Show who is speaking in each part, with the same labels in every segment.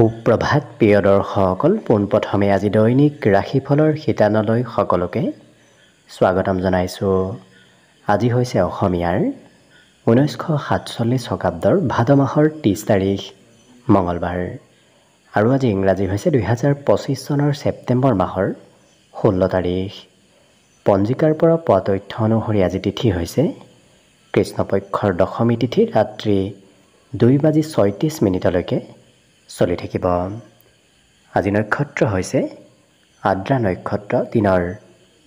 Speaker 1: সুপ্ৰভাত প্ৰিয় দৰ্শকসকল, পোনপ্ৰথমে আজি দৈনিক ৰাশিফলৰ শিতানলৈ সকলোকে স্বাগতম জনাইছোঁ। আজি হৈছে অসমীয়াৰ 1947 শকাব্দৰ ভাদ মাহৰ 30 তাৰিখ মঙলবাৰ আৰু আজি ইংৰাজী হৈছে 2025 চনৰ ছেপ্টেম্বৰ মাহৰ 16 তাৰিখ। পঞ্জিকাৰ পৰা পোৱা তথ্য অনুসৰি আজি তিথি হৈছে কৃষ্ণপক্ষৰ দশমী তিথি, ৰাত্ৰি 2:36 চলি থাকিব। আজি নক্ষত্ৰ হৈছে আদ্ৰা নক্ষত্ৰ, দিনৰ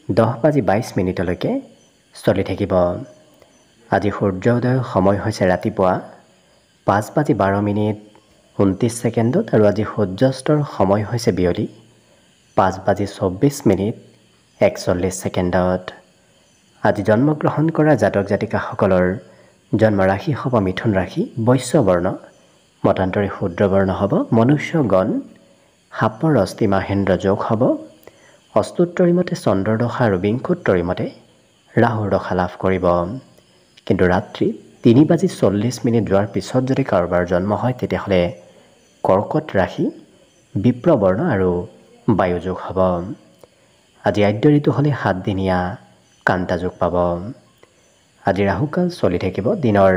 Speaker 1: 10:22 চলি থাকিব। আজি সূৰ্য উদয়ৰ সময় হৈছে ৰাতিপুৱা 5:12:29 আৰু আজি সূৰ্যাস্তৰ সময় হৈছে বিয়লি 5:24:41। আজি জন্মগ্ৰহণ কৰা জাতক জাতিকাসকলৰ জন্ম ৰাশি হ'ব মিথুন ৰাশি, বৈশ্য বৰ্ণ, মতান্তৰে শূদ্ৰ বৰ্ণ হ'ব, মনুষ্য গণ, সাপৰ অস্থি মাহেন্দ্ৰ যোগ হ'ব, অষ্টোত্তৰী মতে চন্দ্ৰৰ দশা আৰু বিংশোত্তৰী মতে ৰাহুৰ দশা লাভ কৰিব। কিন্তু ৰাত্ৰি 3:40 যোৱাৰ পিছত যদি কাৰোবাৰ জন্ম হয় তেতিয়াহ'লে কৰ্কট ৰাশি, বিপ্ৰবৰ্ণ আৰু বায়ুযোগ হ'ব। আজি আদ্য ঋতু হ'লে 7 দিনীয়া কান্তা যোগ পাব। আজি ৰাহুকাল চলি থাকিব দিনৰ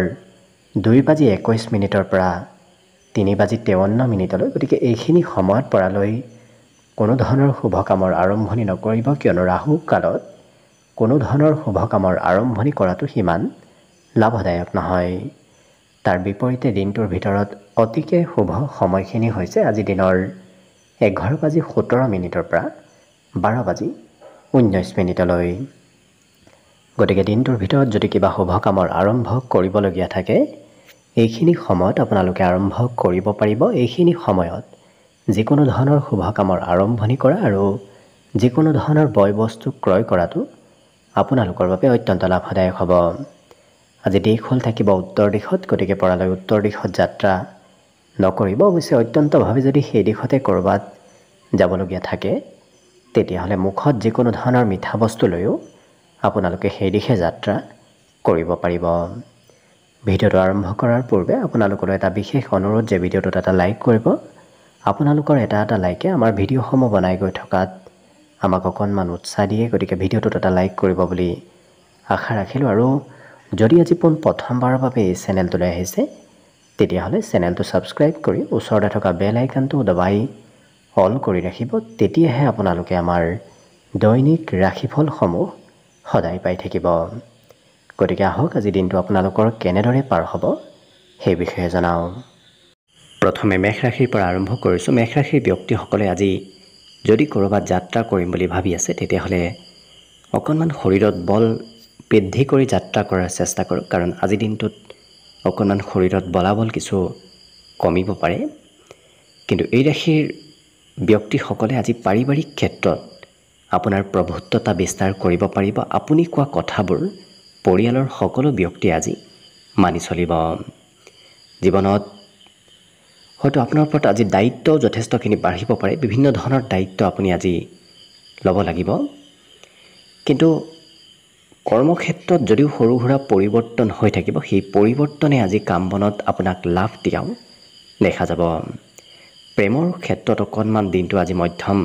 Speaker 1: 2:21 পৰা 3:53। গতিকে এইখিনি সময়ত পৰালৈ কোনো ধৰণৰ শুভ কামৰ আৰম্ভণি নকৰিব, কিয়নো ৰাহু কালত কোনো ধৰণৰ শুভ কামৰ আৰম্ভণি কৰাটো সিমান লাভদায়ক নহয়। তাৰ বিপৰীতে দিনটোৰ ভিতৰত অতিকে শুভ সময়খিনি হৈছে আজি দিনৰ 11:17 পৰা 12:19। গতিকে দিনটোৰ ভিতৰত যদি কিবা শুভ কামৰ আৰম্ভ কৰিবলগীয়া থাকে এইখিনি সময়ত আপোনালোকে আৰম্ভ কৰিব পাৰিব। এইখিনি সময়ত যিকোনো ধৰণৰ শুভ কামৰ আৰম্ভণি কৰা আৰু যিকোনো ধৰণৰ বয় বস্তু ক্ৰয় কৰাটো আপোনালোকৰ বাবে অত্যন্ত লাভদায়ক হ'ব। আজি দিশ হ'ল থাকিব উত্তৰ দিশত, গতিকে পৰালৈ উত্তৰ দিশত যাত্ৰা নকৰিব। অৱশ্যে অত্যন্তভাৱে যদি সেই দিশতে ক'ৰবাত যাবলগীয়া থাকে তেতিয়াহ'লে মুখত যিকোনো ধৰণৰ মিঠা বস্তু লৈও আপোনালোকে সেই দিশে যাত্ৰা কৰিব পাৰিব। ভিডিঅ'টো আৰম্ভ কৰাৰ পূৰ্বে আপোনালোকলৈ এটা বিশেষ অনুৰোধ যে ভিডিঅ'টোত এটা লাইক কৰিব। আপোনালোকৰ এটা লাইকে আমাৰ ভিডিঅ'সমূহ বনাই গৈ থকাত আমাক অকণমান উৎসাহ দিয়ে, গতিকে ভিডিঅ'টোত এটা লাইক কৰিব বুলি আশা ৰাখিলোঁ। আৰু যদি আজি প্ৰথমবাৰৰ বাবে এই চেনেলটোলৈ আহিছে তেতিয়াহ'লে চেনেলটো ছাবস্ক্ৰাইব কৰি ওচৰতে থকা বেল আইকনটো দবাই অল কৰি ৰাখিব। তেতিয়াহে আপোনালোকে আমাৰ দৈনিক ৰাশিফলসমূহ সদায় পাই থাকিব। গতিকে আহক আজি দিনটো আপোনালোকৰ কেনেদৰে পাৰ হ'ব সেই বিষয়ে জনাওঁ। প্ৰথমে মেষ ৰাশিৰ পৰা আৰম্ভ কৰিছোঁ। মেষ ৰাশিৰ ব্যক্তিসকলে আজি যদি ক'ৰবাত যাত্ৰা কৰিম বুলি ভাবি আছে তেতিয়াহ'লে অকণমান শৰীৰত বল বৃদ্ধি কৰি যাত্ৰা কৰাৰ চেষ্টা কৰক, কাৰণ আজিৰ দিনটোত অকণমান শৰীৰত বলাবল কিছু কমিব পাৰে। কিন্তু এই ৰাশিৰ ব্যক্তিসকলে আজি পাৰিবাৰিক ক্ষেত্ৰত আপোনাৰ প্ৰভুত্বতা বিস্তাৰ কৰিব পাৰিব। আপুনি কোৱা কথাবোৰ পৰিয়ালৰ সকলো ব্যক্তিয়ে আজি মানি চলিব। জীৱনত হয়তো আপোনাৰ ওপৰত আজি দায়িত্ব যথেষ্টখিনি বাঢ়িব পাৰে। বিভিন্ন ধৰণৰ দায়িত্ব আপুনি আজি ল'ব লাগিব। কিন্তু কৰ্মক্ষেত্ৰত যদিও সৰু সুৰা পৰিৱৰ্তন হৈ থাকিব, সেই পৰিৱৰ্তনে আজি কাম বনত আপোনাক লাভ দিয়াও দেখা যাব। প্ৰেমৰ ক্ষেত্ৰত অকণমান দিনটো আজি মধ্যম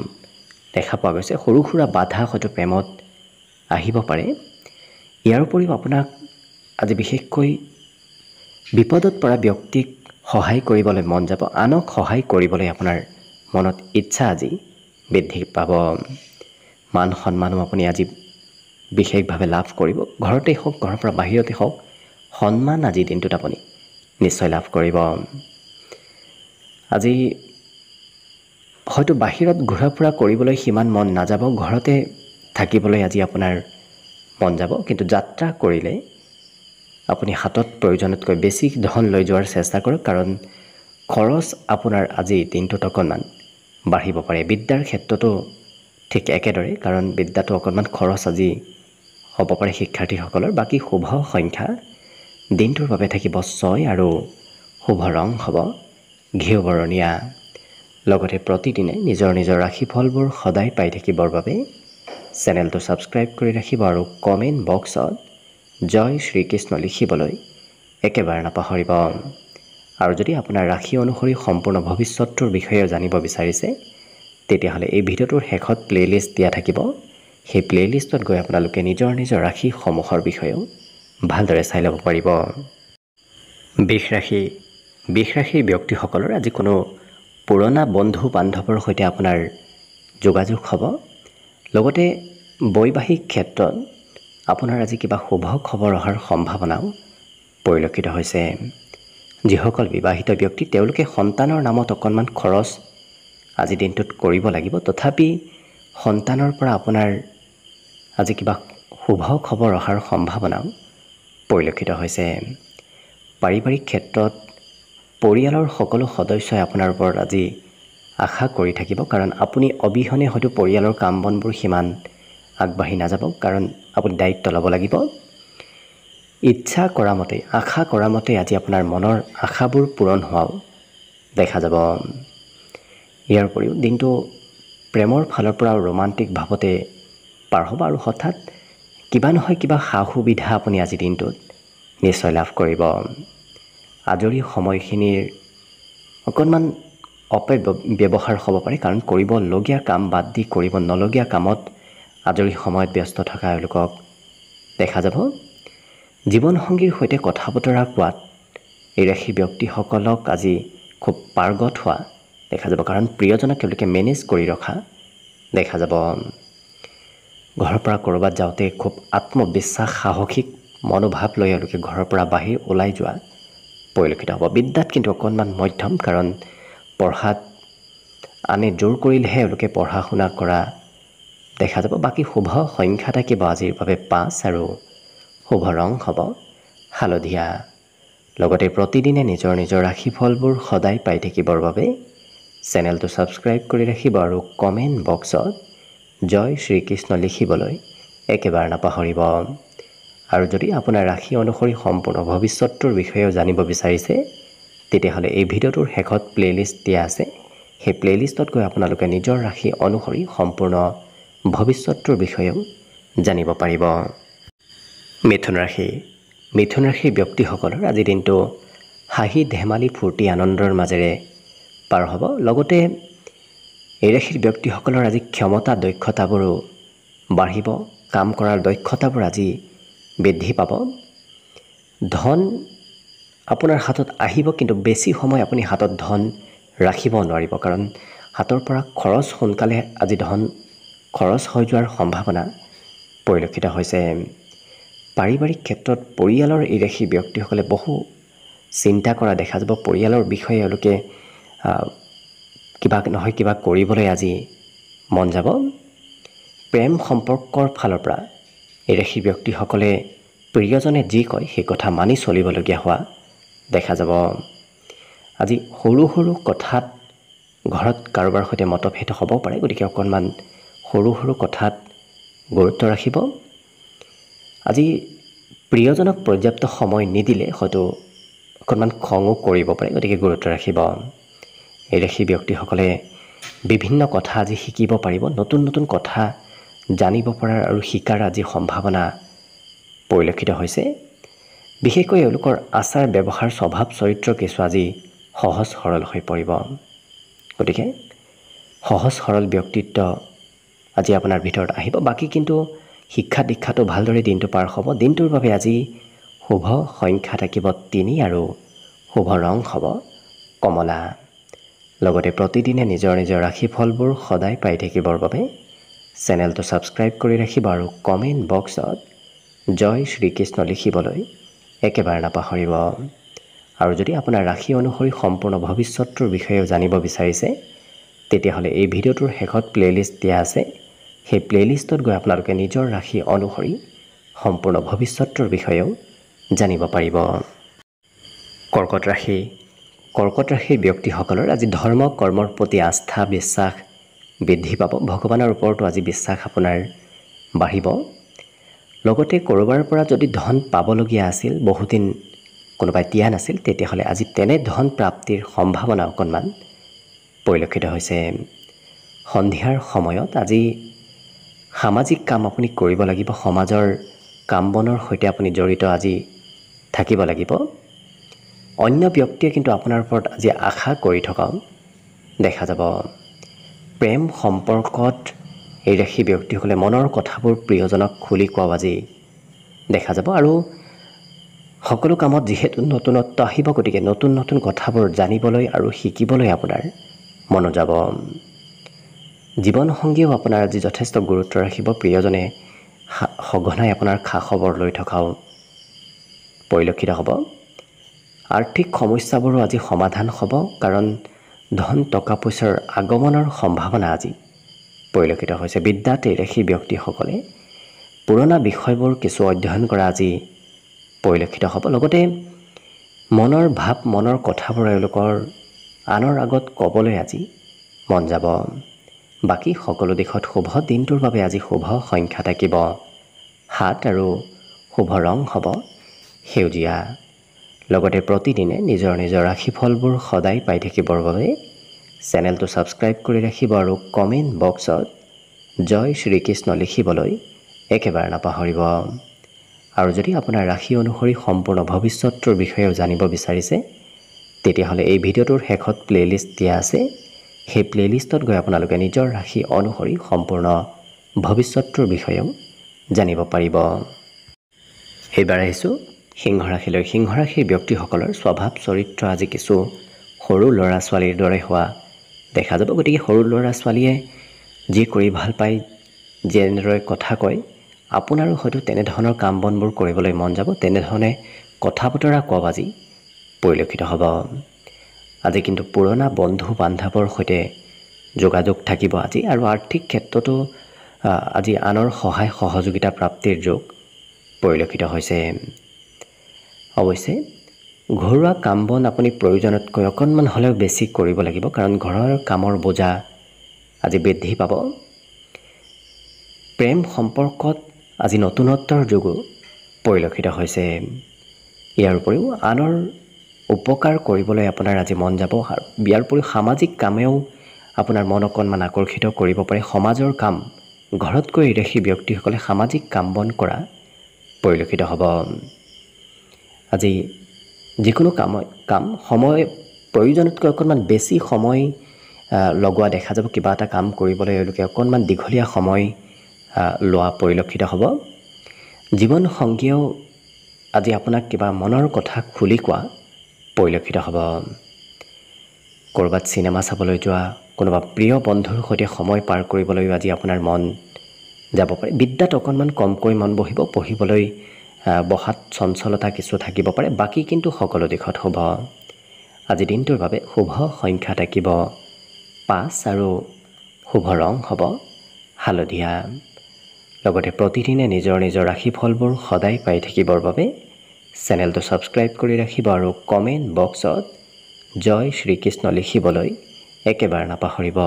Speaker 1: দেখা পোৱা গৈছে। সৰু সুৰা বাধা হয়তো প্ৰেমত আহিব পাৰে। ইয়াৰ উপৰিও আপোনাক আজি বিশেষকৈ বিপদত পৰা ব্যক্তিক সহায় কৰিবলৈ মন যাব। আনক সহায় কৰিবলৈ আপোনাৰ মনত ইচ্ছা আজি বৃদ্ধি পাব। মান সন্মানো আপুনি আজি বিশেষভাৱে লাভ কৰিব। ঘৰতেই হওক, ঘৰৰ পৰা বাহিৰতে হওক, সন্মান আজিৰ দিনটোত আপুনি নিশ্চয় লাভ কৰিব। আজি হয়তো বাহিৰত ঘূৰা ফুৰা কৰিবলৈ সিমান মন নাযাব, ঘৰতে থাকিবলৈ আজি আপোনাৰ মন যাব। কিন্তু যাত্ৰা কৰিলে আপুনি হাতত প্ৰয়োজনতকৈ বেছি ধন লৈ যোৱাৰ চেষ্টা কৰক, কাৰণ খৰচ আপোনাৰ আজি দিনটোত অকণমান বাঢ়িব পাৰে। বিদ্যাৰ ক্ষেত্ৰতো ঠিক একেদৰে, কাৰণ বিদ্যাটো অকণমান খৰচ আজি হ'ব পাৰে শিক্ষাৰ্থীসকলৰ। বাকী শুভ সংখ্যা দিনটোৰ বাবে থাকিব 6 আৰু শুভ ৰং হ'ব ঘিউ বৰণীয়া। লগতে প্ৰতিদিনে নিজৰ নিজৰ ৰাশিফলবোৰ সদায় পাই থাকিবৰ বাবে চেনেলটো ছাবস্ক্ৰাইব কৰি ৰাখিব আৰু কমেণ্ট বক্সত জয় শ্ৰীকৃষ্ণ লিখিবলৈ একেবাৰে নাপাহৰিব। আৰু যদি আপোনাৰ ৰাশি অনুসৰি সম্পূৰ্ণ ভৱিষ্যতটোৰ বিষয়ে জানিব বিচাৰিছে তেতিয়াহ'লে এই ভিডিঅ'টোৰ শেষত প্লেলিষ্ট দিয়া থাকিব সেই প্লেলিষ্টত গৈ আপোনালোকে নিজৰ নিজৰ ৰাশিসমূহৰ বিষয়েও ভালদৰে চাই ল'ব পাৰিব বৃষ ৰাশিৰ ব্যক্তিসকলৰ আজি কোনো পুৰণা বন্ধু বান্ধৱৰ সৈতে আপোনাৰ যোগাযোগ হ'ব লগতে বৈবাহিক ক্ষেত্ৰত আপোনাৰ আজি কিবা শুভ খবৰ অহাৰ সম্ভাৱনাও পৰিলক্ষিত হৈছে যিসকল বিবাহিত ব্যক্তি তেওঁলোকে সন্তানৰ নামত অকণমান খৰচ আজি দিনটোত কৰিব লাগিব তথাপি সন্তানৰ পৰা আপোনাৰ আজি কিবা শুভ খবৰ অহাৰ সম্ভাৱনাও পৰিলক্ষিত হৈছে পাৰিবাৰিক ক্ষেত্ৰত পৰিয়ালৰ সকলো সদস্যই আপোনাৰ ওপৰত আজি আশা কৰি থাকিব কাৰণ আপুনি অবিহনে হয়তো পৰিয়ালৰ কাম বনবোৰ সিমান আগবাঢ়ি নাযাব কাৰণ আপুনি দায়িত্ব ল'ব লাগিব ইচ্ছা কৰা মতে আশা কৰা মতে আজি আপোনাৰ মনৰ আশাবোৰ পূৰণ হোৱাও দেখা যাব ইয়াৰ উপৰিও দিনটো প্ৰেমৰ ফালৰ পৰা ৰোমান্টিক ভাৱতে পাৰ হ'ব আৰু হঠাৎ কিবা নহয় কিবা সা সুবিধা আপুনি আজি দিনটোত নিশ্চয় লাভ কৰিব আজৰি সময়খিনিৰ অকণমান অপব্যৱহাৰ হ'ব পাৰে কাৰণ কৰিবলগীয়া কাম বাদ দি কৰিব নলগীয়া কামত আজৰি সময়ত ব্যস্ত থকা এওঁলোকক দেখা যাব জীৱনসংগীৰ সৈতে কথা বতৰা কোৱাত এই ৰাশিৰ ব্যক্তিসকলক আজি খুব পাৰ্গত হোৱা দেখা যাব কাৰণ প্ৰিয়জনক তেওঁলোকে মেনেজ কৰি ৰখা দেখা যাব ঘৰৰ পৰা ক'ৰবাত যাওঁতে খুব আত্মবিশ্বাস সাহসিক মনোভাৱ লৈ এওঁলোকে ঘৰৰ পৰা বাহিৰ ওলাই যোৱা পৰিলক্ষিত হ'ব বিদ্যাত কিন্তু অকণমান মধ্যম কাৰণ পঢ়াত আনে জোৰ কৰিলেহে এওঁলোকে পঢ়া শুনা কৰা দেখা যাব বাকী শুভ সংখ্যা থাকিব আজিৰ বাবে 5 আৰু শুভ ৰং হ'ব হালধীয়া লগতে প্ৰতিদিনে নিজৰ নিজৰ ৰাশিফলবোৰ সদায় পাই থাকিবৰ বাবে চেনেলটো ছাবস্ক্ৰাইব কৰি ৰাখিব আৰু কমেণ্ট বক্সত জয় শ্ৰীকৃষ্ণ লিখিবলৈ একেবাৰে নাপাহৰিব আৰু যদি আপোনাৰ ৰাশি অনুসৰি সম্পূৰ্ণ ভৱিষ্যতটোৰ বিষয়েও জানিব বিচাৰিছে তেতিয়াহ'লে এই ভিডিঅ'টোৰ শেষত প্লেলিষ্ট দিয়া আছে সেই প্লেলিষ্টত গৈ আপোনালোকে নিজৰ ৰাশি অনুসৰি সম্পূৰ্ণ ভৱিষ্যতটোৰ বিষয়েও জানিব পাৰিব মিথুন ৰাশিৰ ব্যক্তিসকলৰ আজি দিনটো হাঁহি ধেমালি ফূৰ্তি আনন্দৰ মাজেৰে পাৰ হ'ব লগতে এই ৰাশিৰ ব্যক্তিসকলৰ আজি ক্ষমতা দক্ষতাবোৰো বাঢ়িব কাম কৰাৰ দক্ষতাবোৰ আজি বৃদ্ধি পাব ধন আপোনাৰ হাতত আহিব কিন্তু বেছি সময় আপুনি হাতত ধন ৰাখিব নোৱাৰিব কাৰণ হাতৰ পৰা খৰচ সোনকালে আজি ধন খৰচ হৈ যোৱাৰ সম্ভাৱনা পৰিলক্ষিত হৈছে পাৰিবাৰিক ক্ষেত্ৰত পৰিয়ালৰ এই ৰাশিৰ ব্যক্তিসকলে বহু চিন্তা কৰা দেখা যাব পৰিয়ালৰ বিষয়ে এওঁলোকে কিবা নহয় কিবা কৰিবলৈ আজি মন যাব প্ৰেম সম্পৰ্কৰ ফালৰ পৰা এই ৰাশিৰ ব্যক্তিসকলে প্ৰিয়জনে যি কয় সেই কথা মানি চলিবলগীয়া হোৱা দেখা যাব আজি সৰু সৰু কথাত ঘৰত কাৰোবাৰ সৈতে মতভেদ হ'ব পাৰে গতিকে অকণমান সৰু সৰু কথাত গুৰুত্ব ৰাখিব আজি প্ৰিয়জনক পৰ্যাপ্ত সময় নিদিলে হয়তো অকণমান খঙো কৰিব পাৰে গতিকে গুৰুত্ব ৰাখিব এই ৰাশিৰ ব্যক্তিসকলে বিভিন্ন কথা আজি শিকিব পাৰিব নতুন নতুন কথা জানিব পৰাৰ আৰু শিকাৰ আজি সম্ভাৱনা পৰিলক্ষিত হৈছে বিশেষকৈ এওঁলোকৰ আচাৰ ব্যৱহাৰ স্বভাৱ চৰিত্ৰ কিছু আজি সহজ সৰল হৈ পৰিব গতিকে সহজ সৰল ব্যক্তিত্ব আজি আপোনাৰ ভিতৰত আহিব বাকী কিন্তু শিক্ষা দীক্ষাটো ভালদৰে দিনটো পাৰ হ'ব দিনটোৰ বাবে আজি শুভ সংখ্যা থাকিব 3 আৰু শুভ ৰং হ'ব কমলা লগতে প্ৰতিদিনে নিজৰ নিজৰ ৰাশিফলবোৰ সদায় পাই থাকিবৰ বাবে চেনেলটো ছাবস্ক্ৰাইব কৰি ৰাখিব আৰু কমেণ্ট বক্সত জয় শ্ৰীকৃষ্ণ লিখিবলৈ একেবাৰে নাপাহৰিব আৰু যদি আপোনাৰ ৰাশি অনুসৰি সম্পূৰ্ণ ভৱিষ্যতটোৰ বিষয়েও জানিব বিচাৰিছে তেতিয়াহ'লে এই ভিডিঅ'টোৰ শেষত প্লেলিষ্ট দিয়া আছে সেই প্লেলিষ্টত গৈ আপোনালোকে নিজৰ ৰাশি অনুসৰি সম্পূৰ্ণ ভৱিষ্যতটোৰ বিষয়েও জানিব পাৰিব কৰ্কট ৰাশিৰ ব্যক্তিসকলৰ আজি ধৰ্ম কৰ্মৰ প্ৰতি আস্থা বিশ্বাস বৃদ্ধি পাব ভগৱানৰ ওপৰতো আজি বিশ্বাস আপোনাৰ বাঢ়িব লগতে ক'ৰবাৰ পৰা যদি ধন পাবলগীয়া আছিল বহুদিন কোনোবাই দিয়া নাছিল তেতিয়াহ'লে আজি তেনে ধন প্ৰাপ্তিৰ সম্ভাৱনা অকণমান পৰিলক্ষিত হৈছে সন্ধিয়াৰ সময়ত আজি সামাজিক কাম আপুনি কৰিব লাগিব সমাজৰ কাম বনৰ সৈতে আপুনি জড়িত আজি থাকিব লাগিব অন্য ব্যক্তিয়ে কিন্তু আপোনাৰ ওপৰত আজি আশা কৰি থকাও দেখা যাব। প্ৰেম সম্পৰ্কত এই ৰাশি ব্যক্তিসকলে মনৰ কথাবোৰ প্ৰিয়জনক খুলি কোৱাও আজি দেখা যাব। আৰু সকলো কামত যিহেতু নতুনত্ব আহিব, গতিকে নতুন নতুন কথাবোৰ জানিবলৈ আৰু শিকিবলৈ আপোনাৰ মন যাব। জীৱনসংগীয়েও আপোনাৰ আজি যথেষ্ট গুৰুত্ব ৰাখিব। প্ৰিয়জনে সঘনাই আপোনাৰ খা খবৰ লৈ থকাও পৰিলক্ষিত হ'ব। আৰ্থিক সমস্যাবোৰো আজি সমাধান হ'ব, কাৰণ ধন টকা পইচাৰ আগমনৰ সম্ভাৱনা আজি পৰিলক্ষিত হৈছে। বিদ্যাত এই ৰাশিৰ ব্যক্তিসকলে পুৰণা বিষয়বোৰ কিছু অধ্যয়ন কৰা আজি পৰিলক্ষিত হ'ব। লগতে মনৰ ভাৱ, মনৰ কথাবোৰ এওঁলোকৰ আনৰ আগত ক'বলৈ আজি মন যাব। বাকী সকলো দিশত শুভ। দিনটোৰ বাবে আজি শুভ সংখ্যা থাকিব 7 আৰু শুভ ৰং হ'ব সেউজীয়া। লগতে প্ৰতিদিনে নিজৰ নিজৰ ৰাশিফলবোৰ সদায় পাই থাকিবৰ বাবে চেনেলটো ছাবস্ক্ৰাইব কৰি ৰাখিব আৰু কমেণ্ট বক্সত জয় শ্ৰীকৃষ্ণ লিখিবলৈ একেবাৰে নাপাহৰিব। আৰু যদি আপোনাৰ ৰাশি অনুসৰি সম্পূৰ্ণ ভৱিষ্যতৰ বিষয়েও জানিব বিচাৰিছে, তেতিয়াহ'লে এই ভিডিঅ'টোৰ শেষত প্লে'লিষ্ট দিয়া আছে। সেই প্লে'লিষ্টত গৈ আপোনালোকে নিজৰ ৰাশি অনুসৰি সম্পূৰ্ণ ভৱিষ্যতৰ বিষয়েও জানিব পাৰিব। এইবাৰ আহিছোঁ সিংহ ৰাশিলৈ। সিংহ ৰাশিৰ ব্যক্তিসকলৰ স্বভাৱ চৰিত্ৰ আজি কিছু সৰু ল'ৰা ছোৱালীৰ দৰে হোৱা দেখা যাব। গতিকে সৰু ল'ৰা ছোৱালীয়ে যি কৰি ভাল পায়, যেনেদৰে কথা কয়, আপোনাৰো হয়তো তেনেধৰণৰ কাম বনবোৰ কৰিবলৈ মন যাব। তেনেধৰণে কথা বতৰা কোৱা আজি পৰিলক্ষিত হ'ব। আজি কিন্তু পুৰণা বন্ধু বান্ধৱৰ সৈতে যোগাযোগ থাকিব আজি। আৰু আৰ্থিক ক্ষেত্ৰতো আজি আনৰ সহায় সহযোগিতা প্ৰাপ্তিৰ যোগ পৰিলক্ষিত হৈছে। অৱশ্যে ঘৰুৱা কাম বন আপুনি প্ৰয়োজনতকৈ অকণমান হ'লেও বেছি কৰিব লাগিব, কাৰণ ঘৰৰ কামৰ বোজা আজি বৃদ্ধি পাব। প্ৰেম সম্পৰ্কত আজি নতুনত্বৰ যোগো পৰিলক্ষিত হৈছে। ইয়াৰ উপৰিও আনৰ উপকাৰ কৰিবলৈ আপোনাৰ আজি মন যাব। ইয়াৰ উপৰিও সামাজিক কামেও আপোনাৰ মন অকণমান আকৰ্ষিত কৰিব পাৰে। সমাজৰ কাম ঘৰতকৈ ৰাশি ব্যক্তিসকলে সামাজিক কাম বন কৰা পৰিলক্ষিত হ'ব। আজি যিকোনো কাম সময় প্ৰয়োজনতকৈ অকণমান বেছি সময় লগোৱা দেখা যাব। কিবা এটা কাম কৰিবলৈ এওঁলোকে অকণমান দীঘলীয়া সময় লোৱা পৰিলক্ষিত হ'ব। জীৱনসংগীয়েও আজি আপোনাক কিবা মনৰ কথা খুলি কোৱা পৰিলক্ষিত হ'ব। ক'ৰবাত চিনেমা চাবলৈ যোৱা, কোনোবা প্ৰিয় বন্ধুৰ সৈতে সময় পাৰ কৰিবলৈও আজি আপোনাৰ মন যাব পাৰে। বিদ্যাত অকণমান কমকৈ মন বহিব, পঢ়িবলৈ বহাত চঞ্চলতা কিছু থাকিব পাৰে। বাকী কিন্তু সকলো দিশত শুভ। আজি দিনটোৰ বাবে শুভ সংখ্যা থাকিব 5 আৰু শুভ ৰং হ'ব হালধীয়া। লগতে প্ৰতিদিনে নিজৰ নিজৰ ৰাশিফলবোৰ সদায় পাই থাকিবৰ বাবে চেনেলটো ছাবস্ক্ৰাইব কৰি ৰাখিব আৰু কমেণ্ট বক্সত জয় শ্ৰীকৃষ্ণ লিখিবলৈ একেবাৰে নাপাহৰিব।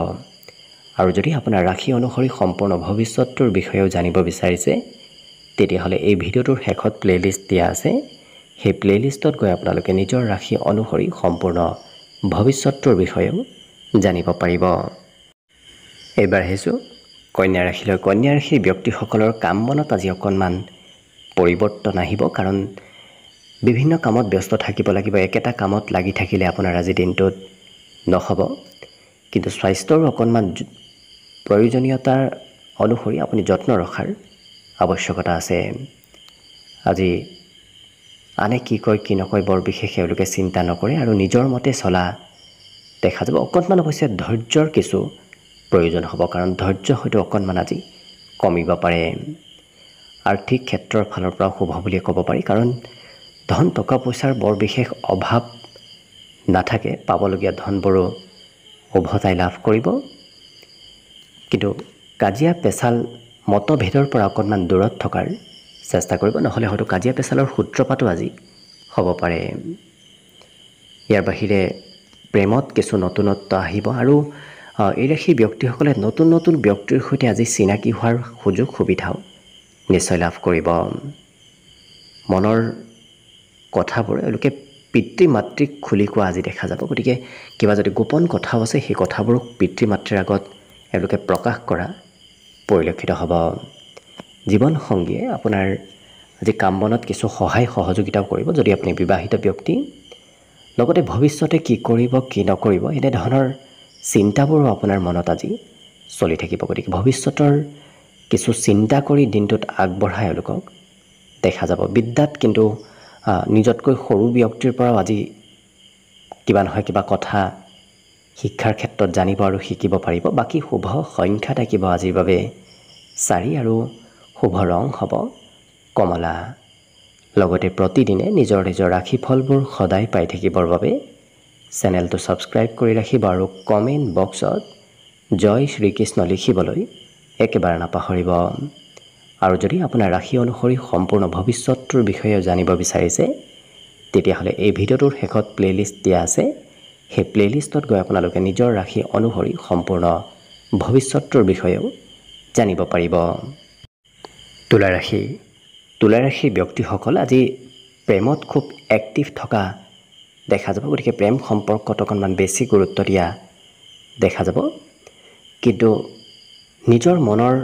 Speaker 1: আৰু যদি আপোনাৰ ৰাশি অনুসৰি সম্পূৰ্ণ ভৱিষ্যতৰ বিষয়েও জানিব বিচাৰিছে, তেতিয়াহ'লে এই ভিডিঅ'টোৰ শেষত প্লে'লিষ্ট দিয়া আছে। সেই প্লে'লিষ্টত গৈ আপোনালোকে নিজৰ ৰাশি অনুসৰি সম্পূৰ্ণ ভৱিষ্যতৰ বিষয়েও জানিব পাৰিব। এইবাৰ আহিছোঁ কন্যা ৰাশিলৈ। কন্যা ৰাশিৰ ব্যক্তিসকলৰ কাম বনত আজি অকণমান পৰিৱৰ্তন আহিব, কাৰণ বিভিন্ন কামত ব্যস্ত থাকিব লাগিব। একেটা কামত লাগি থাকিলে আপোনাৰ আজি দিনটোত নহ'ব। কিন্তু স্বাস্থ্যৰো অকণমান প্ৰয়োজনীয়তাৰ অনুসৰি আপুনি যত্ন ৰখাৰ আৱশ্যকতা আছে। আজি আনে কি কয় কি নকয় বৰ বিশেষ এওঁলোকে চিন্তা নকৰে আৰু নিজৰ মতে চলা দেখা যাব। অকণমান অৱশ্যে ধৈৰ্যৰ কিছু প্ৰয়োজন হ'ব, কাৰণ ধৈৰ্য হয়তো অকণমান আজি কমিব পাৰে। আৰ্থিক ক্ষেত্ৰৰ ফালৰ পৰা শুভ বুলিয়ে ক'ব পাৰি, কাৰণ ধন টকা পইচাৰ বৰ বিশেষ অভাৱ নাথাকে। পাবলগীয়া ধনবোৰো উভতাই লাভ কৰিব। কিন্তু কাজিয়া পেচাল মতভেদৰ পৰা অকণমান দূৰত থকাৰ চেষ্টা কৰিব, নহ'লে হয়তো কাজিয়া পেচালৰ সূত্ৰপাতো আজি হ'ব পাৰে। ইয়াৰ বাহিৰে প্ৰেমত কিছু নতুনত্ব আহিব আৰু এই ৰাশি ব্যক্তিসকলে নতুন নতুন ব্যক্তিৰ সৈতে আজি চিনাকি হোৱাৰ সুযোগ সুবিধাও নিশ্চয় লাভ কৰিব। মনৰ কথাবোৰ এওঁলোকে পিতৃ মাতৃক খুলি কোৱা আজি দেখা যাব। গতিকে কিবা যদি গোপন কথাও আছে, সেই কথাবোৰক পিতৃ মাতৃৰ আগত এওঁলোকে প্ৰকাশ কৰা পৰিলক্ষিত হ'ব। জীৱনসংগীয়ে আপোনাৰ আজি কাম বনত কিছু সহায় সহযোগিতাও কৰিব। যদি আপুনি বিবাহিত ব্যক্তি, লগতে ভৱিষ্যতে কি কৰিব কি নকৰিব এনে ধৰণৰ চিন্তাবোৰো আপোনাৰ মনত আজি চলি থাকিব। গতিকে ভৱিষ্যতৰ কিছু চিন্তা কৰি দিনটোত আগবঢ়াই এওঁলোকক দেখা যাব। বিদ্যাত কিন্তু নিজতকৈ সৰু ব্যক্তিৰ পৰাও আজি কিবা নহয় কিবা কথা শিক্ষাৰ ক্ষেত্ৰত জানিব আৰু শিকিব পাৰিব। বাকী শুভ সংখ্যা থাকিব আজিৰ বাবে 4 আৰু শুভ ৰং হ'ব কমলা। লগতে প্ৰতিদিনে নিজৰ নিজৰ ৰাশিফলবোৰ সদায় পাই থাকিবৰ বাবে চেনেলটো ছাবস্ক্ৰাইব কৰি ৰাখিব আৰু কমেণ্ট বক্সত জয় শ্ৰীকৃষ্ণ লিখিবলৈ একেবাৰে নাপাহৰিব। আৰু যদি আপোনাৰ ৰাশি অনুসৰি সম্পূৰ্ণ ভৱিষ্যতটোৰ বিষয়ে জানিব বিচাৰিছে তেতিয়াহ'লে এই ভিডিঅ'টোৰ শেষত প্লেলিষ্ট দিয়া আছে। সেই প্লেলিষ্টত গৈ আপোনালোকে নিজৰ ৰাশি অনুসৰি সম্পূৰ্ণ ভৱিষ্যতটোৰ বিষয়েও জানিব পাৰিব। তুলা ৰাশি। তুলা ৰাশিৰ ব্যক্তিসকল আজি প্ৰেমত খুব এক্টিভ থকা দেখা যাব। গতিকে প্ৰেম সম্পৰ্কত অকণমান বেছি গুৰুত্ব দিয়া দেখা যাব। কিন্তু নিজৰ মনৰ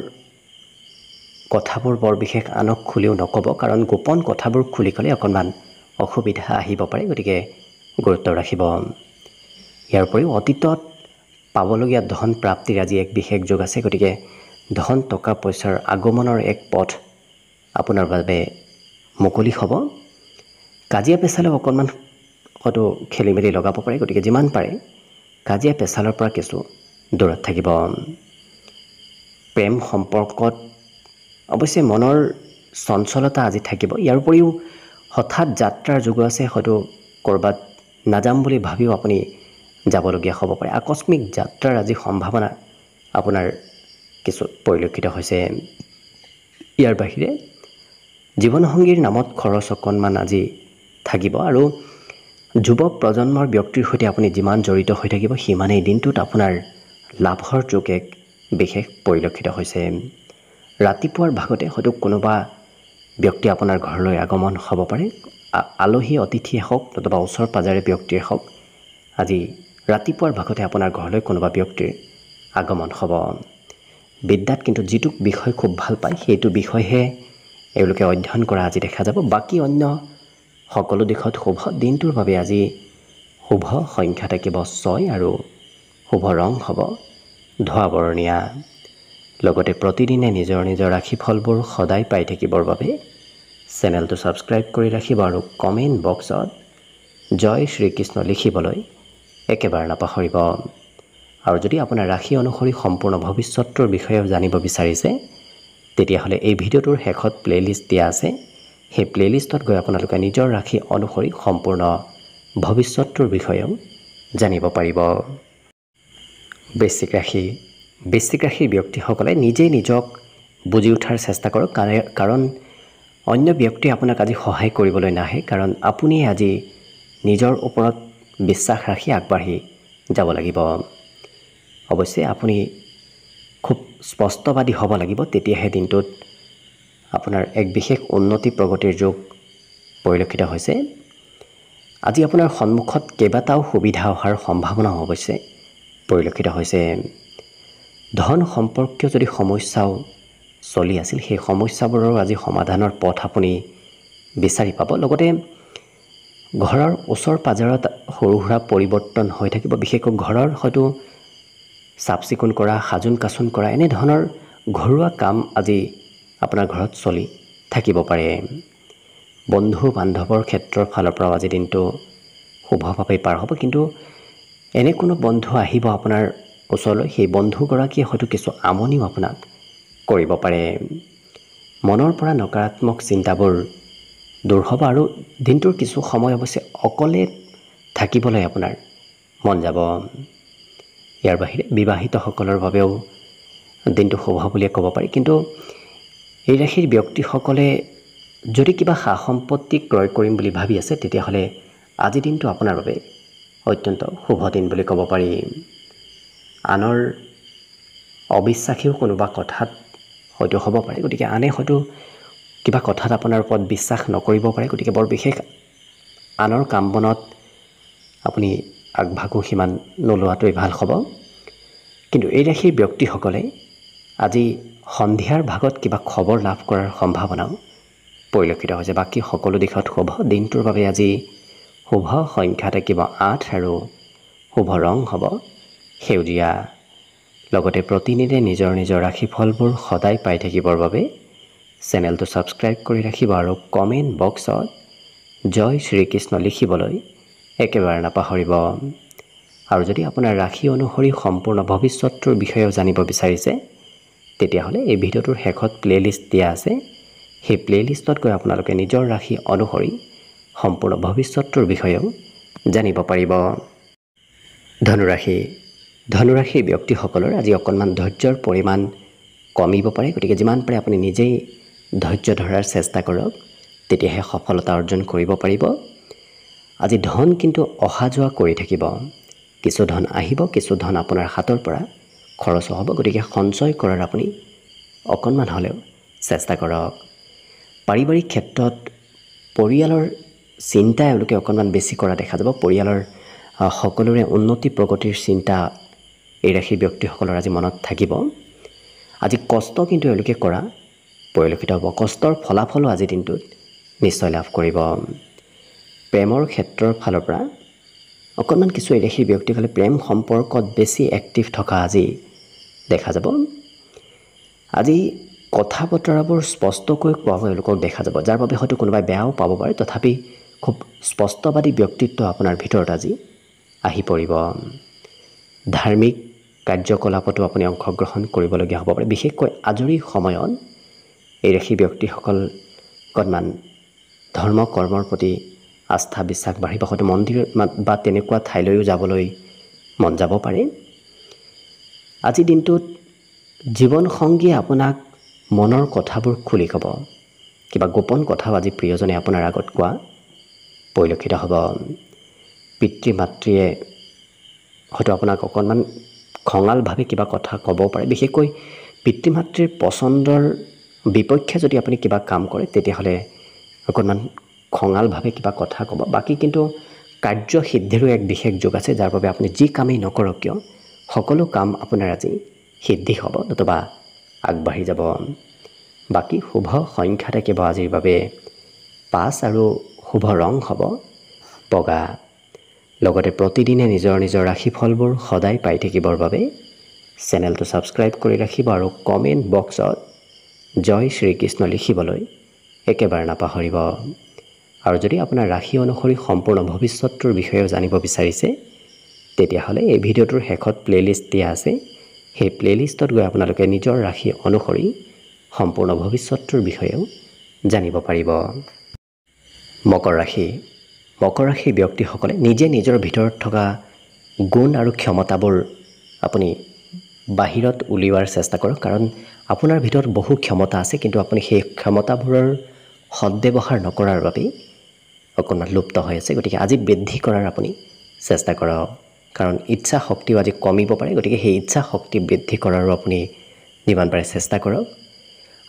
Speaker 1: কথাবোৰ বৰ বিশেষ আনক খুলিও নক'ব, কাৰণ গোপন কথাবোৰ খুলি ক'লে অকণমান অসুবিধা আহিব পাৰে। গতিকে গুৰুত্ব ৰাখিব। ইয়াৰ উপৰিও অতীতত পাবলগীয়া ধন প্ৰাপ্তিৰ আজি এক বিশেষ যোগ আছে। গতিকে ধন টকা পইচাৰ আগমনৰ এক পথ আপোনাৰ বাবে মুকলি হ'ব। কাজিয়া পেচালেও অকণমান হয়তো খেলি মেলি লগাব পাৰে। গতিকে যিমান পাৰে কাজিয়া পেচালৰ পৰা কিছু দূৰত থাকিব। প্ৰেম সম্পৰ্কত অৱশ্যে মনৰ চঞ্চলতা আজি থাকিব। ইয়াৰ উপৰিও হঠাৎ যাত্ৰাৰ যোগো আছে। হয়তো ক'ৰবাত নাযাম বুলি ভাবিও আপুনি যাবলগীয়া হ'ব পাৰে। আকস্মিক যাত্ৰাৰ আজি সম্ভাৱনা আপোনাৰ কিছু পৰিলক্ষিত হৈছে। ইয়াৰ বাহিৰে জীৱনসংগীৰ নামত খৰচ অকণমান আজি থাকিব আৰু যুৱ প্ৰজন্মৰ ব্যক্তিৰ সৈতে আপুনি যিমান জড়িত হৈ থাকিব সিমানেই দিনটোত আপোনাৰ লাভৰ যোগ এক বিশেষ পৰিলক্ষিত হৈছে। ৰাতিপুৱাৰ ভাগতে হয়তো কোনোবা ব্যক্তি আপোনাৰ ঘৰলৈ আগমন হ'ব পাৰে। আলহী অতিথিয়ে হওক নতুবা ওচৰ পাজৰে ব্যক্তিয়ে হওক আজি ৰাতিপুৱাৰ ভাগতে আপোনাৰ ঘৰলৈ কোনোবা ব্যক্তিৰ আগমন হ'ব। বিদ্যাত কিন্তু যিটো বিষয় খুব ভাল পায় সেইটো বিষয়হে এওঁলোকে অধ্যয়ন কৰা আজি দেখা যাব। বাকী অন্য সকলো দিশত শুভ। দিনটোৰ বাবে আজি শুভ সংখ্যা থাকিব 6 আৰু শুভ ৰং হ'ব ধোঁৱা বৰণীয়া। লগতে প্ৰতিদিনে নিজৰ নিজৰ ৰাশিফলবোৰ সদায় পাই থাকিবৰ বাবে চেনেলটো ছাবস্ক্ৰাইব কৰি ৰাখিব আৰু কমেণ্ট বক্সত জয় শ্ৰীকৃষ্ণ লিখিবলৈ একেবাৰে নাপাহৰিব। আৰু যদি আপোনাৰ ৰাশি অনুসৰি সম্পূৰ্ণ ভৱিষ্যতটোৰ বিষয়েও জানিব বিচাৰিছে তেতিয়াহ'লে এই ভিডিঅ'টোৰ শেষত প্লেলিষ্ট দিয়া আছে। সেই প্লেলিষ্টত গৈ আপোনালোকে নিজৰ ৰাশি অনুসৰি সম্পূৰ্ণ ভৱিষ্যতটোৰ বিষয়েও জানিব পাৰিব। বৃশ্চিক ৰাশি। বৃশ্চিক ৰাশিৰ ব্যক্তিসকলে নিজেই নিজক বুজি উঠাৰ চেষ্টা কৰক, কাৰণ অন্য ব্যক্তিয়ে আপোনাক আজি সহায় কৰিবলৈ নাহে। কাৰণ আপুনি আজি নিজৰ ওপৰত বিশ্বাস ৰাখি আগবাঢ়ি যাব লাগিব। অৱশ্যে আপুনি খুব স্পষ্টবাদী হ'ব লাগিব, তেতিয়াহে দিনটোত আপোনাৰ এক বিশেষ উন্নতি প্ৰগতিৰ যোগ পৰিলক্ষিত হৈছে। আজি আপোনাৰ সন্মুখত কেইবাটাও সুবিধা অহাৰ সম্ভাৱনাও অৱশ্যে পৰিলক্ষিত হৈছে। ধন সম্পৰ্কীয় যদি সমস্যাও চলি আছিল সেই সমস্যাবোৰৰ আজি সমাধানৰ পথ আপুনি বিচাৰি পাব। লগতে ঘৰৰ ওচৰ পাজৰত সৰু সুৰা পৰিৱৰ্তন হৈ থাকিব। বিশেষকৈ ঘৰৰ হয়তো চাফ চিকুণ কৰা, সাজোন কাচোন কৰা এনেধৰণৰ ঘৰুৱা কাম আজি আপোনাৰ ঘৰত চলি থাকিব পাৰে। বন্ধু বান্ধৱৰ ক্ষেত্ৰৰ ফালৰ পৰাও আজি দিনটো শুভভাৱে পাৰ হ'ব। কিন্তু এনে কোনো বন্ধু আহিব আপোনাৰ ওচৰলৈ, সেই বন্ধুগৰাকীয়ে হয়তো কিছু আমনিও আপোনাক কৰিব পাৰে। মনৰ পৰা নকাৰাত্মক চিন্তাবোৰ দূৰ হ'ব আৰু দিনটোৰ কিছু সময় অৱশ্যে অকলে থাকিবলৈ আপোনাৰ মন যাব। ইয়াৰ বাহিৰে বিবাহিতসকলৰ বাবেও দিনটো শুভ বুলিয়ে ক'ব পাৰি। কিন্তু এই ৰাশিৰ ব্যক্তিসকলে যদি কিবা সা সম্পত্তি ক্ৰয় কৰিম বুলি ভাবি আছে তেতিয়াহ'লে আজি দিনটো আপোনাৰ বাবে অত্যন্ত শুভ দিন বুলি ক'ব পাৰি। আনৰ অবিশ্বাসীও কোনোবা কথাত হয়তো হ'ব পাৰে। গতিকে আনে হয়তো কিবা কথাত আপোনাৰ ওপৰত বিশ্বাস নকৰিব পাৰে। গতিকে বৰ বিশেষ আনৰ কাম বনত আপুনি আগভাগো সিমান নোলোৱাটোৱেই ভাল হ'ব। কিন্তু এই ৰাশিৰ ব্যক্তিসকলে আজি সন্ধিয়াৰ ভাগত কিবা খবৰ লাভ কৰাৰ সম্ভাৱনাও পৰিলক্ষিত হৈছে। বাকী সকলো দিশত শুভ। দিনটোৰ বাবে আজি শুভ সংখ্যা থাকিব 8 আৰু শুভ ৰং হ'ব সেউজীয়া। লগতে প্ৰতিদিনে নিজৰ নিজৰ ৰাশিফলবোৰ সদায় পাই থাকিবৰ বাবে চেনেলটো ছাবস্ক্ৰাইব কৰি ৰাখিব আৰু কমেণ্ট বক্সত জয় শ্ৰীকৃষ্ণ লিখিবলৈ একেবাৰে নাপাহৰিব। আৰু যদি আপোনাৰ ৰাশি অনুসৰি সম্পূৰ্ণ ভৱিষ্যতটোৰ বিষয়েও জানিব বিচাৰিছে তেতিয়াহ'লে এই ভিডিঅ'টোৰ শেষত প্লেলিষ্ট দিয়া আছে। সেই প্লেলিষ্টত গৈ আপোনালোকে নিজৰ ৰাশি অনুসৰি সম্পূৰ্ণ ভৱিষ্যতটোৰ বিষয়েও জানিব পাৰিব। ধনুৰাশিৰ ব্যক্তিসকলৰ আজি অকণমান ধৈৰ্যৰ পৰিমাণ কমিব পাৰে, গতিকে যিমান পাৰে আপুনি নিজেই ধৈৰ্য ধৰাৰ চেষ্টা কৰক, তেতিয়াহে সফলতা অৰ্জন কৰিব পাৰিব। আজি ধন কিন্তু অহা যোৱা কৰি থাকিব, কিছু ধন আহিব, কিছু ধন আপোনাৰ হাতৰ পৰা খৰচ হ'ব, গতিকে সঞ্চয় কৰাৰ আপুনি অকণমান হ'লেও চেষ্টা কৰক। পাৰিবাৰিক ক্ষেত্ৰত পৰিয়ালৰ চিন্তা এওঁলোকে অকণমান বেছি কৰা দেখা যাব। পৰিয়ালৰ সকলোৰে উন্নতি প্ৰগতিৰ চিন্তা এই ৰাশিৰ ব্যক্তিসকলৰ আজি মনত থাকিব। আজি কষ্ট কিন্তু এওঁলোকে কৰা পৰিলক্ষিত হ'ব, কষ্টৰ ফলাফলো আজিৰ দিনটোত নিশ্চয় লাভ কৰিব। প্ৰেমৰ ক্ষেত্ৰৰ ফালৰ পৰা অকণমান কিছু এই ৰাশিৰ ব্যক্তিসকলে প্ৰেম সম্পৰ্কত বেছি এক্টিভ থকা আজি দেখা যাব। আজি কথা বতৰাবোৰ স্পষ্টকৈ কোৱা এওঁলোকক দেখা যাব, যাৰ বাবে হয়তো কোনোবাই বেয়াও পাব পাৰে, তথাপি খুব স্পষ্টবাদী ব্যক্তিত্ব আপোনাৰ ভিতৰত আজি আহি পৰিব। ধাৰ্মিক কাৰ্যকলাপতো আপুনি অংশগ্ৰহণ কৰিবলগীয়া হ'ব পাৰে, বিশেষকৈ আজৰি সময়ত এই ৰাশি ব্যক্তিসকল অকণমান ধৰ্ম কৰ্মৰ প্ৰতি আস্থা বিশ্বাস বাঢ়িব, হয়তো মন্দিৰ বা তেনেকুৱা ঠাইলৈও যাবলৈ মন যাব পাৰে। আজিৰ দিনটোত জীৱনসংগীয়ে আপোনাক মনৰ কথাবোৰ খুলি ক'ব, কিবা গোপন কথাও আজি প্ৰিয়জনে আপোনাৰ আগত কোৱা পৰিলক্ষিত হ'ব। পিতৃ মাতৃয়ে হয়তো আপোনাক অকণমান খঙালভাৱে কিবা কথা ক'ব পাৰে, বিশেষকৈ পিতৃ মাতৃৰ পচন্দৰ বিপক্ষে যদি আপুনি কিবা কাম কৰে তেতিয়াহ'লে অকণমান খঙালভাৱে কিবা কথা ক'ব। বাকী কিন্তু কাৰ্যসিদ্ধিৰো এক বিশেষ যোগ আছে, যাৰ বাবে আপুনি যি কামেই নকৰক কিয় সকলো কাম আপোনাৰ আজি সিদ্ধি হ'ব, নতুবা আগবাঢ়ি যাব। বাকী শুভ সংখ্যা থাকিব আজিৰ বাবে 5 আৰু শুভ ৰং হ'ব বগা। লগতে প্ৰতিদিনে নিজৰ নিজৰ ৰাশিফলবোৰ সদায় পাই থাকিবৰ বাবে চেনেলটো ছাবস্ক্ৰাইব কৰি ৰাখিব আৰু কমেণ্ট বক্সত জয় শ্ৰীকৃষ্ণ লিখিবলৈ একেবাৰে নাপাহৰিব। আৰু যদি আপোনাৰ ৰাশি অনুসৰি সম্পূৰ্ণ ভৱিষ্যতটোৰ বিষয়েও জানিব বিচাৰিছে তেতিয়াহ'লে এই ভিডিঅ'টোৰ শেষত প্লেলিষ্ট দিয়া আছে। সেই প্লেলিষ্টত গৈ আপোনালোকে নিজৰ ৰাশি অনুসৰি সম্পূৰ্ণ ভৱিষ্যতটোৰ বিষয়েও জানিব পাৰিব। মকৰ ৰাশিৰ ব্যক্তিসকলে নিজে নিজৰ ভিতৰত থকা গুণ আৰু ক্ষমতাবোৰ আপুনি বাহিৰত উলিওৱাৰ চেষ্টা কৰক, কাৰণ আপোনাৰ ভিতৰত বহু ক্ষমতা আছে, কিন্তু আপুনি সেই ক্ষমতাবোৰৰ সদ্ব্যৱহাৰ নকৰাৰ বাবেই অকণমান লুপ্ত হৈ আছে। গতিকে আজি বৃদ্ধি কৰাৰ আপুনি চেষ্টা কৰক, কাৰণ ইচ্ছা শক্তিও আজি কমিব পাৰে, গতিকে সেই ইচ্ছা শক্তি বৃদ্ধি কৰাৰো আপুনি যিমান পাৰে চেষ্টা কৰক।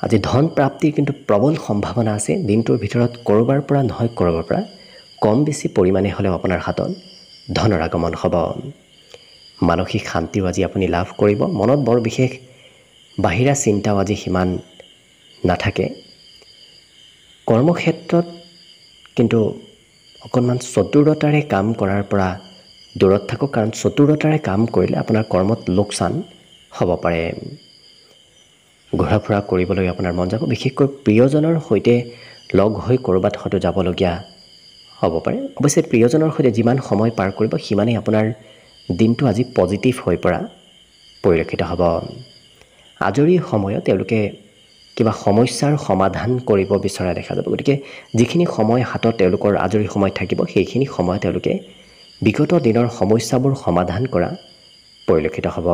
Speaker 1: আজি ধন প্ৰাপ্তিৰ কিন্তু প্ৰবল সম্ভাৱনা আছে। দিনটোৰ ভিতৰত ক'ৰবাৰ পৰা নহয় ক'ৰবাৰ পৰা কম বেছি পৰিমাণে হ'লেও আপোনাৰ হাতত ধনৰ আগমন হ'ব। মানসিক শান্তিও আজি আপুনি লাভ কৰিব। মনত বৰ বিশেষ বাহিৰা চিন্তাও আজি সিমান নাথাকে। কৰ্মক্ষেত্ৰত কিন্তু অকণমান চতুৰতাৰে কাম কৰাৰ পৰা দূৰত থাকক, কাৰণ চতুৰতাৰে কাম কৰিলে আপোনাৰ কৰ্মত লোকচান হ'ব পাৰে। ঘূৰা ফুৰা কৰিবলৈ আপোনাৰ মন যাব, বিশেষকৈ প্ৰিয়জনৰ সৈতে লগ হৈ ক'ৰবাত হয়তো যাবলগীয়া হ'ব পাৰে। অৱশ্যে প্ৰিয়জনৰ সৈতে যিমান সময় পাৰ কৰিব সিমানেই আপোনাৰ দিনটো আজি পজিটিভ হৈ পৰা পৰিলক্ষিত হ'ব। আজৰি সময়ত তেওঁলোকে কিবা সমস্যাৰ সমাধান কৰিব বিচৰা দেখা যাব, গতিকে যিখিনি সময় হাতত তেওঁলোকৰ আজৰি সময় থাকিব সেইখিনি সময় তেওঁলোকে বিগত দিনৰ সমস্যাবোৰ সমাধান কৰা পৰিলক্ষিত হ'ব।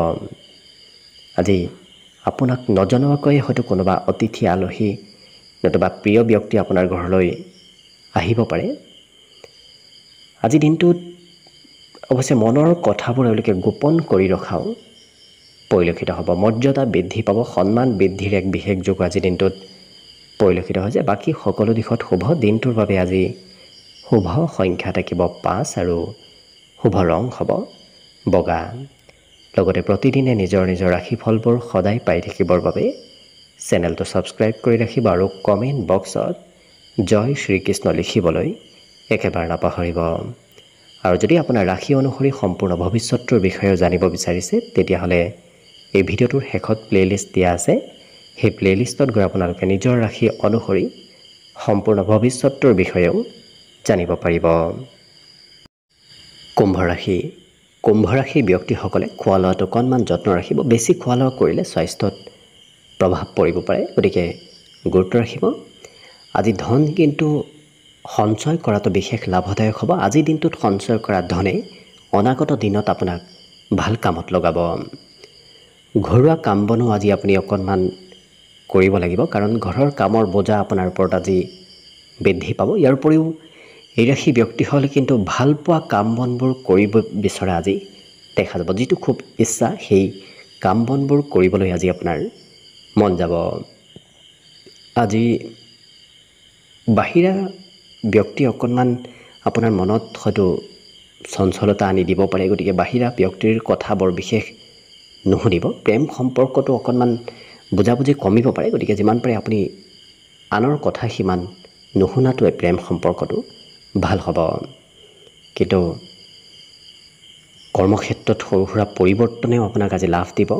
Speaker 1: আজি আপোনাক নজনোৱাকৈ হয়তো কোনোবা অতিথি আলহী নতুবা প্ৰিয় ব্যক্তি আপোনাৰ ঘৰলৈ আহিব পাৰে। আজি দিনটোত অৱশ্যে মনৰ কথাবোৰ এওঁলোকে গোপন কৰি ৰখাও পৰিলক্ষিত হ'ব। মৰ্যাদা বৃদ্ধি পাব, সন্মান বৃদ্ধিৰ এক বিশেষ যোগ আজি দিনটোত পৰিলক্ষিত হৈছে। বাকী সকলো দিশত শুভ। দিনটোৰ বাবে আজি শুভ সংখ্যা থাকিব 5 আৰু শুভ ৰং হ'ব বগা। লগতে প্ৰতিদিনে নিজৰ নিজৰ ৰাশিফলবোৰ সদায় পাই থাকিবৰ বাবে চেনেলটো ছাবস্ক্ৰাইব কৰি ৰাখিব আৰু কমেণ্ট বক্সত জয় শ্ৰীকৃষ্ণ লিখিবলৈ একেবাৰে নাপাহৰিব। আৰু যদি আপোনাৰ ৰাশি অনুসৰি সম্পূৰ্ণ ভৱিষ্যতৰ বিষয়েও জানিব বিচাৰিছে তেতিয়াহ'লে এই ভিডিঅ'টোৰ শেষত প্লে'লিষ্ট দিয়া আছে। সেই প্লে'লিষ্টত গৈ আপোনালোকে নিজৰ ৰাশি অনুসৰি সম্পূৰ্ণ ভৱিষ্যতৰ বিষয়েও জানিব পাৰিব। কুম্ভ ৰাশি। কুম্ভ ৰাশিৰ ব্যক্তিসকলে খোৱা লোৱাত অকণমান যত্ন ৰাখিব। বেছি খোৱা লোৱা কৰিলে স্বাস্থ্যত প্ৰভাৱ পৰিব পাৰে, গতিকে গুৰুত্ব ৰাখিব। আজি ধন কিন্তু সঞ্চয় কৰাটো বিশেষ লাভদায়ক হ'ব। আজিৰ দিনটোত সঞ্চয় কৰা ধনে অনাগত দিনত আপোনাক ভাল কামত লগাব। ঘৰুৱা কাম বনো আজি আপুনি অকণমান কৰিব লাগিব, কাৰণ ঘৰৰ কামৰ বোজা আপোনাৰ ওপৰত আজি বৃদ্ধি পাব। ইয়াৰ উপৰিও এই ৰাশি ব্যক্তিসকলে কিন্তু ভাল পোৱা কাম বনবোৰ কৰিব বিচৰা আজি দেখা যাব। যিটো খুব ইচ্ছা সেই কাম বনবোৰ কৰিবলৈ আজি আপোনাৰ মন যাব। আজি বাহিৰা ব্যক্তি অকণমান আপোনাৰ মনত হয়তো চঞ্চলতা আনি দিব পাৰে, গতিকে বাহিৰা ব্যক্তিৰ কথা বৰ বিশেষ নুশুনিব। প্ৰেম সম্পৰ্কটো অকণমান বুজাবুজি কমিব পাৰে, গতিকে যিমান পাৰে আপুনি আনৰ কথা সিমান নুশুনাটোৱে প্ৰেম সম্পৰ্কটো ভাল হ'ব। কিন্তু কৰ্মক্ষেত্ৰত সৰু সুৰা পৰিৱৰ্তনেও আপোনাক আজি লাভ দিব।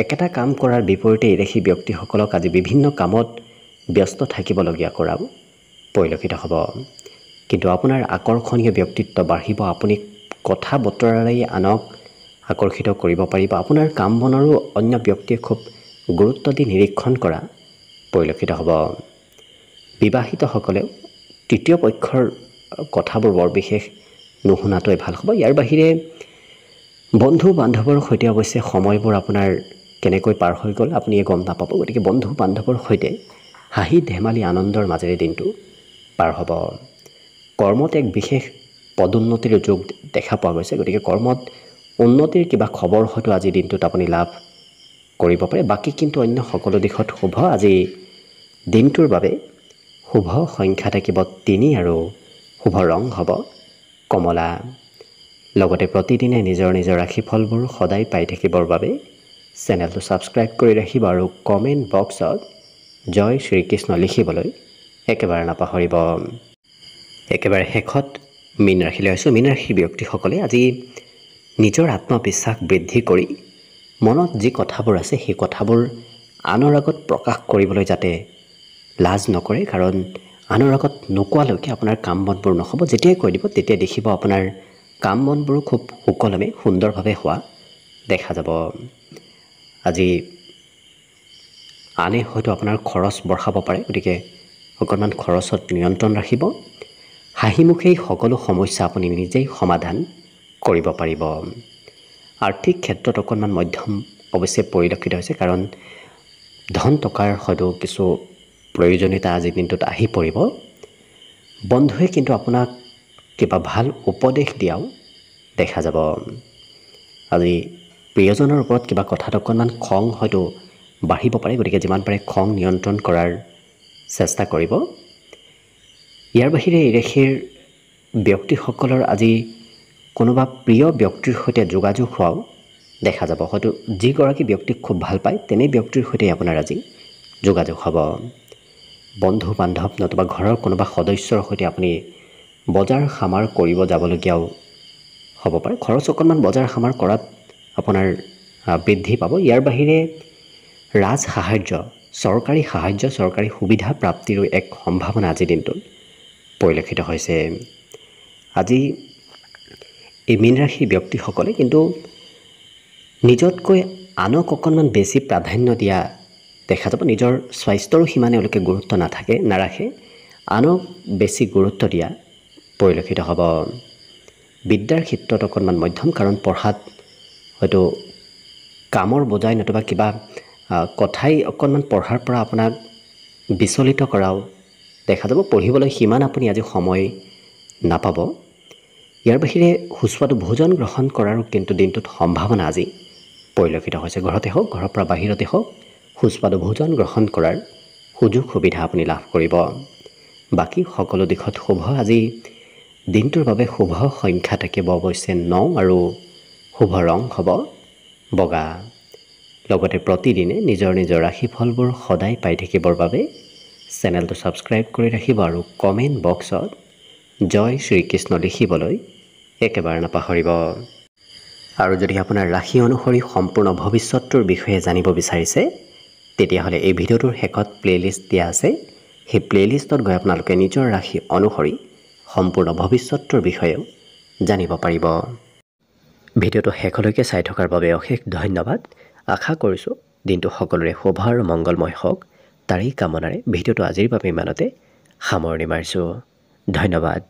Speaker 1: একেটা কাম কৰাৰ বিপৰীতে এই ৰাশি ব্যক্তিসকলক আজি বিভিন্ন কামত ব্যস্ত থাকিবলগীয়া কৰাও পৰিলক্ষিত হ'ব। কিন্তু আপোনাৰ আকৰ্ষণীয় ব্যক্তিত্ব বাঢ়িব। আপুনি কথা বতৰাৰেই আনক আকৰ্ষিত কৰিব পাৰিব। আপোনাৰ কাম বনৰো অন্য ব্যক্তিয়ে খুব গুৰুত্ব দি নিৰীক্ষণ কৰা পৰিলক্ষিত হ'ব। বিবাহিতসকলেও তৃতীয় পক্ষৰ কথাবোৰ বৰ বিশেষ নুশুনাটোৱে ভাল হ'ব। ইয়াৰ বাহিৰে বন্ধু বান্ধৱৰ সৈতে অৱশ্যে সময়বোৰ আপোনাৰ কেনেকৈ পাৰ হৈ গ'ল আপুনিয়ে গম নাপাব, গতিকে বন্ধু বান্ধৱৰ সৈতে হাঁহি ধেমালি আনন্দৰ মাজেৰে দিনটো পাৰ হ'ব। কৰ্মত এক বিশেষ পদোন্নতিৰ যোগ দেখা পোৱা গৈছে, গতিকে কৰ্মত উন্নতিৰ কিবা খবৰ হয়তো আজিৰ দিনটোত আপুনি লাভ কৰিব পাৰে। বাকী কিন্তু অন্য সকলো দিশত শুভ। আজি দিনটোৰ বাবে শুভ সংখ্যা থাকিব 3 আৰু শুভ ৰং হ'ব কমলা। লগতে প্ৰতিদিনে নিজৰ নিজৰ ৰাশিফলবোৰ সদায় পাই থাকিবৰ বাবে চেনেলটো ছাবস্ক্ৰাইব কৰি ৰাখিব আৰু কমেণ্ট বক্সত জয় শ্ৰীকৃষ্ণ লিখিবলৈ একেবাৰে নাপাহৰিব। একেবাৰে শেষত মীন ৰাশিলৈ আছোঁ। মীন ৰাশিৰ ব্যক্তিসকলে আজি নিজৰ আত্মবিশ্বাস বৃদ্ধি কৰি মনত যি কথাবোৰ আছে সেই কথাবোৰ আনৰ আগত প্ৰকাশ কৰিবলৈ যাতে লাজ নকৰে, কাৰণ আনৰ আগত নোকোৱালৈকে আপোনাৰ কাম বনবোৰ নহ'ব। যেতিয়াই কৈ দিব তেতিয়া দেখিব আপোনাৰ কাম বনবোৰো খুব সুকলমে সুন্দৰভাৱে হোৱা দেখা যাব। আজি আনে হয়তো আপোনাৰ খৰচ বঢ়াব পাৰে, গতিকে অকণমান খৰচত নিয়ন্ত্ৰণ ৰাখিব। হাঁহিমুখেই সকলো সমস্যা আপুনি নিজেই সমাধান কৰিব পাৰিব। আৰ্থিক ক্ষেত্ৰত অকণমান মধ্যম অৱশ্যে পৰিলক্ষিত হৈছে, কাৰণ ধন টকাৰ হয়তো কিছু প্ৰয়োজনীয়তা আজিৰ দিনটোত আহি পৰিব। বন্ধুৱে কিন্তু আপোনাক কিবা ভাল উপদেশ দিয়াও দেখা যাব। আজি প্ৰিয়জনৰ ওপৰত কিবা কথাত অকণমান খং হয়তো বাঢ়িব পাৰে, গতিকে যিমান পাৰে খং নিয়ন্ত্ৰণ কৰাৰ চেষ্টা কৰিব। ইয়াৰ বাহিৰে এই ৰাশিৰ ব্যক্তিসকলৰ আজি কোনোবা প্ৰিয় ব্যক্তিৰ সৈতে যোগাযোগ হোৱাও দেখা যাব। হয়তো যিগৰাকী ব্যক্তিক খুব ভাল পায় তেনে ব্যক্তিৰ সৈতে আপোনাৰ আজি যোগাযোগ হ'ব। বন্ধু বান্ধৱ নতুবা ঘৰৰ কোনোবা সদস্যৰ সৈতে আপুনি বজাৰ সমাৰ কৰিব যাবলগীয়াও হ'ব পাৰে। খৰচ অকণমান বজাৰ সমাৰ কৰাত আপোনাৰ বৃদ্ধি পাব। ইয়াৰ বাহিৰে ৰাজ সাহাৰ্য, চৰকাৰী সাহাৰ্য, চৰকাৰী সুবিধা প্ৰাপ্তিৰো এক সম্ভাৱনা আজিৰ দিনটোত পৰিলক্ষিত হৈছে। আজি এই মীন ৰাশিৰ ব্যক্তিসকলে কিন্তু নিজতকৈ আনক অকণমান বেছি প্ৰাধান্য দিয়া দেখা যাব। নিজৰ স্বাস্থ্যৰো সিমান এওঁলোকে গুৰুত্ব নাৰাখে, আনক বেছি গুৰুত্ব দিয়া পৰিলক্ষিত হ'ব। বিদ্যাৰ ক্ষেত্ৰত অকণমান মধ্যম, কাৰণ পঢ়াত হয়তো কামৰ বোজাই নতুবা কিবা কথাই অকণমান পঢ়াৰ পৰা আপোনাক বিচলিত কৰাও দেখা যাব। পঢ়িবলৈ সিমান আপুনি আজি সময় নাপাব। ইয়াৰ বাহিৰে সুস্বাদু ভোজন গ্ৰহণ কৰাৰো কিন্তু দিনটোত সম্ভাৱনা আজি পৰিলক্ষিত হৈছে। ঘৰতে হওক, ঘৰৰ পৰা বাহিৰতে হওক, সুস্বাদু ভোজন গ্ৰহণ কৰাৰ সুযোগ সুবিধা আপুনি লাভ কৰিব। বাকী সকলো দিশত শুভ। আজি দিনটোৰ বাবে শুভ সংখ্যা থাকিব অৱশ্যে 9 আৰু শুভ ৰং হ'ব বগা। লগতে প্ৰতিদিনে নিজৰ নিজৰ ৰাশিফলবোৰ সদায় পাই থাকিবৰ বাবে চেনেলটো ছাবস্ক্ৰাইব কৰি ৰাখিব আৰু কমেণ্ট বক্সত জয় শ্ৰীকৃষ্ণ লিখিবলৈ একেবাৰে নাপাহৰিব। আৰু যদি আপোনাৰ ৰাশি অনুসৰি সম্পূৰ্ণ ভৱিষ্যতটোৰ বিষয়ে জানিব বিচাৰিছে তেতিয়াহ'লে এই ভিডিঅ'টোৰ শেষত প্লে'লিষ্ট দিয়া আছে। সেই প্লে'লিষ্টত গৈ আপোনালোকে নিজৰ ৰাশি অনুসৰি সম্পূৰ্ণ ভৱিষ্যতটোৰ বিষয়েও জানিব পাৰিব। ভিডিঅ'টো শেষলৈকে চাই থকাৰ বাবে অশেষ ধন্যবাদ। আশা কৰিছোঁ দিনটো সকলোৰে শুভ আৰু মংগলময় হওক, তাৰেই কামনাৰে ভিডিঅ'টো আজিৰ বাবে ইমানতে সামৰণি মাৰিছোঁ। ধন্যবাদ।